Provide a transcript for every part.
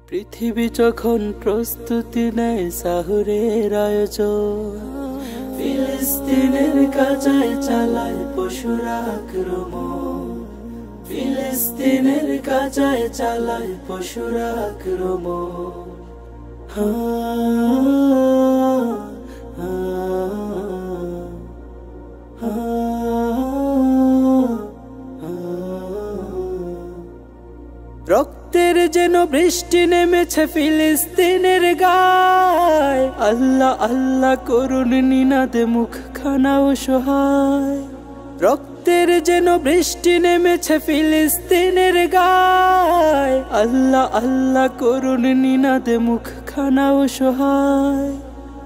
পৃথিবী যখন প্রস্তুতি নেয় সাহুরের আয়োজন, ফিলিস্তিনের গাজায় চালায় পশুরা আক্রমণ, ফিলিস্তিনের গাজায় চালায় পশুরা আক্রমণ। রক্তের যেন বৃষ্টি নেমেছে ফিলিস্তিনের গায়, আল্লাহ আল্লাহ করুন নিনাদে মুখখানা অসহায়। রক্তের যেন বৃষ্টি নেমেছে ফিলিস্তিনের গায়, আল্লাহ আল্লাহ করুন নিনাদে মুখখানা অসহায়।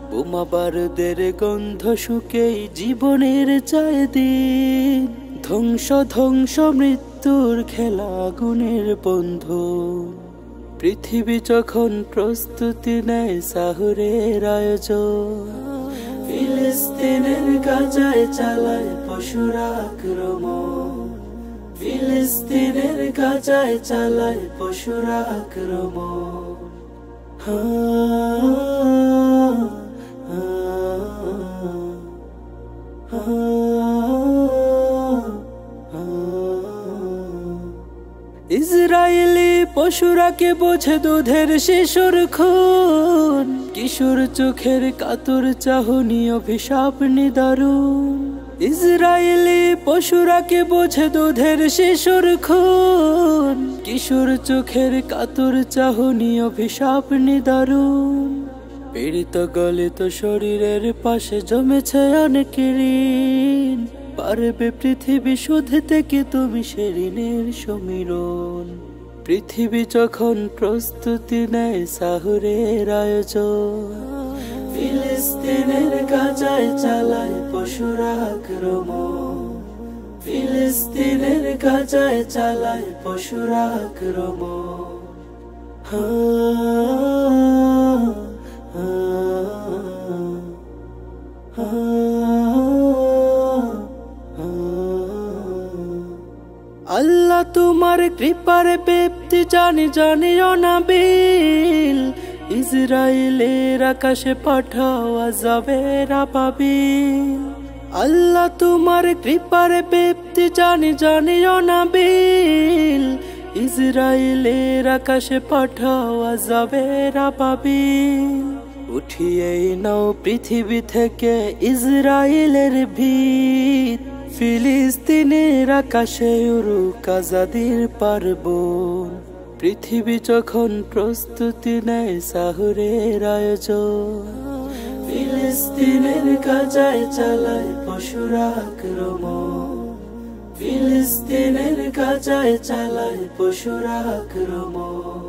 বোমা বারুদের গন্ধ শুকেই জীবনের চায় দিন, ধ্বংস ধ্বংস মৃত্যুর খেলা আগুনের বন্ধু। পৃথিবী যখন প্রস্তুতি নেয় সাহুরের আয়োজন, ফিলিস্তিনের গাজায় চালায় পশুরা আক্রমণ, ফিলিস্তিনের গাজায় চালায় পশুরা আক্রমণ। ইসরায়েলি পশুরাকে বোঝে দুধের শিশুর খুন, কিশোর চোখের কাতর চাহনি অভিশাপ নিদারুণ। ইসরায়েলি পশুরাকে বোঝে দুধের শিশুর খুন, কিশোর চোখের কাতর চাহনি অভিশাপ নিদারুণ। পীড়িত গলিত শরীরের পাশে জমেছে অনেক ঋণ, পারবে পৃথিবী শুধতে কি তুমি সে ঋণের সমীরণ। পৃথিবী যখন প্রস্তুতি নেয় সাহুরের আয়োজন, ফিলিস্তিনের গাজায় চালায় পশুরা আক্রমণ, ফিলিস্তিনের গাজায় চালায় পশুরা আক্রমণ। আল্লাহ তোমার কৃপার ব্যক্তি জানি জানিও না বিল, ইসরায়েলের আকাশে পাঠাও আযাবের আবাবিল। আল্লাহ তোমার কৃপার ব্যক্তি জানি জানিও না বিল, ইসরায়েলের আকাশে পাঠাও আযাবের আবাবিল। উঠিয়ে নাও পৃথিবী থেকে ইসরায়েলের ভিত, ফিলিস্তিনের আকাশে উড়ুক আজাদির পার্বণ। পৃথিবী যখন প্রস্তুতি নেয় সাহুরের আয়োজন, ফিলিস্তিনের গাজায় চালায় পশুরা আক্রমণ, ফিলিস্তিনের গাজায় চালায় পশুরা আক্রমণ।